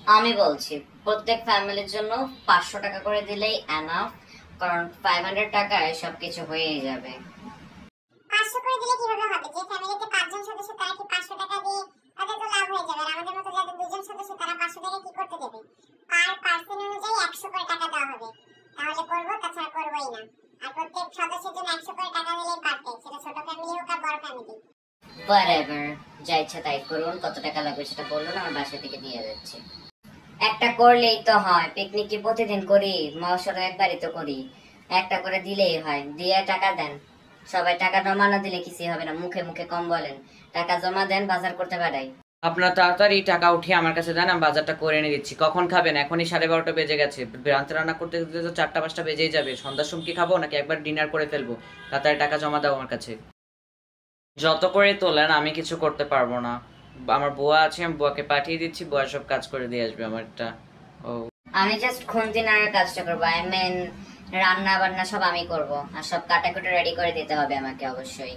আমি বলছি প্রত্যেক ফ্যামিলির জন্য 500 টাকা করে দিলেই এনাফ, কারণ 500 টাকায় সবকিছু হয়েই যাবে। 500 করে দিলে কিভাবে হবে? যে ফ্যামিলিতে 5 জন সদস্য তারা কি 500 টাকা দিয়ে তাদের তো লাভ হয়ে যাবে, আর আমাদের মতো যাদের 2 জন সদস্য তারা 500 টাকা কি করতে দেবে? পার পার্সন অনুযায়ী 100 করে টাকা দেওয়া হবে, তাহলে করব, তাছাড়া করবই না। আর প্রত্যেক সদস্যের জন্য 100 করে টাকা দিলেই পারফেক্ট, সেটা ছোট ফ্যামিলি হোক আর বড় ফ্যামিলি। হোয়াটএভার, যা ইচ্ছা তাই করুন, কত টাকা লাগবে সেটা বলুন, আমার বাসা থেকে দিয়ে যাচ্ছি। একটা করলেই তো হয়, পিকনিক কি প্রতিদিন করি? মাসে একবারই তো করি। একটা করে দিলেই হয়, দিয়ে টাকা দেন। সবাই টাকা জমা না দিলে কিছুই হবে না, মুখে মুখে কম বলেন। টাকা জমা দেন, বাজার করতে পারাই। আপনার তাড়াতাড়ি টাকা উঠিয়ে আমার কাছে দেন, আমি বাজারটা করে এনে দিচ্ছি। কখন খাবেন? এখনই 12:30 বেজে গেছে। রান্না রান্না করতে করতে তো 4টা 5টা বেজেই যাবে। সন্ধ্যার সময় কি খাবো নাকি একবার ডিনার করে ফেলবো? তাড়াতাড়ি টাকা জমা দাও আমার কাছে। যত করে তোলেন, আমি কিছু করতে পারবো না। আমার বুয়া আছে, আমি বুয়াকে পাঠিয়ে দিচ্ছি, বুয়া সব কাজ করে দিয়ে আসবে আমারটা। ও, আমি জাস্ট খুন্তি নাড়ার কাজটা করবো, আই মিন রান্না বান্না সব আমি করব, আর সব কাটাকুটি রেডি করে দিতে হবে আমাকে অবশ্যই।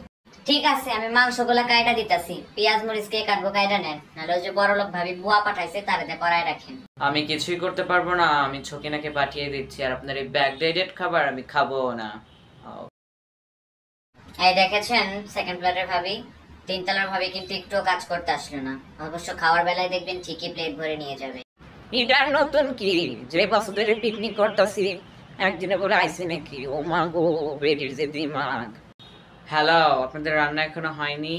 ঠিক আছে, আমি মাংসগুলা কাইটা দিতাছি, পেঁয়াজ মরিচ কে কাটবো কাইটা নেন, নাহলে ওই যে বড় লোক ভাবি বুয়া পাঠাইছে তারে করায় রাখেন। আমি কিছুই করতে পারবো না, আমি ছকিনাকে পাঠিয়ে দিচ্ছি। আর আপনার এই ব্যাকডেটেড খাবার আমি খাবো না। ও, এই দেখেছেন সেকেন্ড প্লেটের ভাবি, তিনতলার ভাবি কিন্তু একটুও কাজ করতে আসলো না। অবশ্য খাওয়ার বেলায় দেখবেন ঠিকই প্লেট ভরে নিয়ে যাবে। এটা নতুন কি যে বছরে পিকনিক করতেছি একদিনে করে আইসি নাকি? ও মা গো, বেরির যে দিমাগ। হ্যালো, আপনাদের রান্না এখনো হয়নি?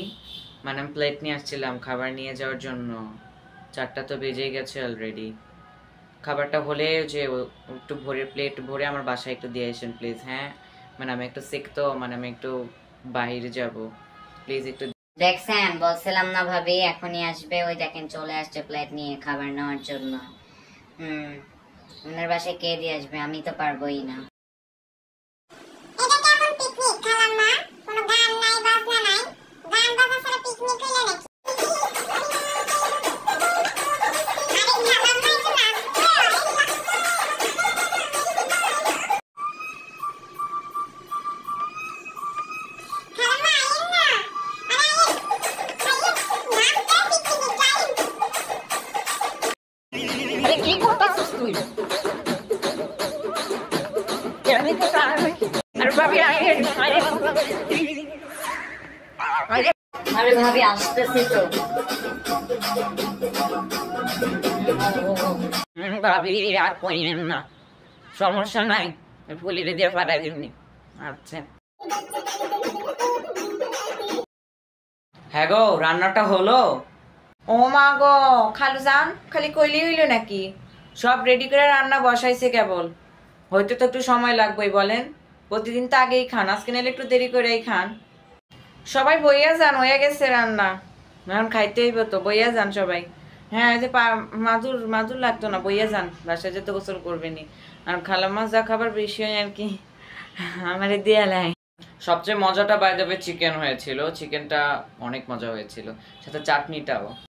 মানে আমি প্লেট নিয়ে আসছিলাম খাবার নিয়ে যাওয়ার জন্য। 4টা তো বেজেই গেছে অলরেডি। খাবারটা হলে যে একটু ভরে প্লেট ভরে আমার বাসায় একটু দিয়ে আসেন প্লিজ। হ্যাঁ, মানে আমি একটু সিক, তো মানে আমি একটু বাইরে যাব, প্লিজ একটু। দেখছেন, বলছিলাম না ভাবি এখনই আসবে, ওই দেখেন চলে আসছে প্লেট নিয়ে খাবার নেওয়ার জন্য। ওনার বাসায় কে দিয়ে আসবে? আমি তো পারবোই না। এটা কেমন পিকনিক খালাম্মা? কোনো গান নাই, বাজনা নাই, গান বাজনা ছাড়া পিকনিক হইলো নাকি? আরে খালাম্মা একটু নাচতে হয়। খালাম্মা আইন না, আরে আইন, নাচতে পিকনিক যাই। আরে কি করতেছিস তুই? আমি তো আর ভাবি আরে আরে ভাবি আসতেছে তো। ভাবি আর কইলেন না, সমস্যা নাই, ফুলিরে দিয়ে পাঠাই দিবনি। আচ্ছা, হ্যাঁ গো, রান্নাটা হলো? ও মা গো, খালু যান খালি কইলি হইল নাকি? সব রেডি করে রান্না বসাইছে কেবল। হয়তো তো একটু সময় লাগবেই বলেন, প্রতিদিন তো আগেই খান, আজকে নাহলে একটু দেরি করেই খান। সবাই বইয়া যান, হয়ে গেছে রান্না, এখন খাইতে হইব তো, বইয়া যান সবাই। হ্যাঁ, এই যে মাদুর মাদুর লাগতো না, বইয়া যান, বাসায় যেতে গোসল করবেনি। আর খালাম্মা যা খাবার বেশি হয় আর কি, আমারে দিয়া লাই। সবচেয়ে মজাটা বাই দ্য ওয়ে চিকেন হয়েছিল, চিকেনটা অনেক মজা হয়েছিল, সাথে চাটনিটাও।